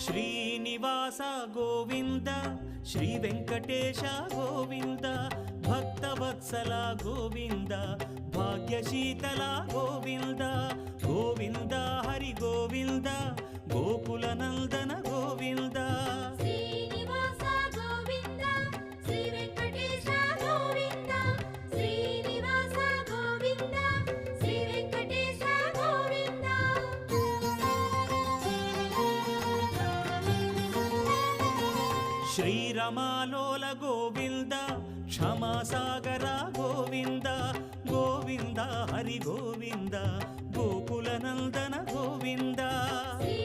Srinivasa Govinda Shri Venkatesha Govinda Bhaktavatsala Govinda భాగ్యశీతల Govinda Govinda Hari Govinda Gokula Nandana Govinda Srinivasa Govinda Shri Venkatesha Govinda Srinivasa Govinda Shri Venkatesha Govinda శ్రీరమాలోల Govinda క్షమాసాగర Govinda Govinda Hari Govinda Gokula Nandana Govinda Shri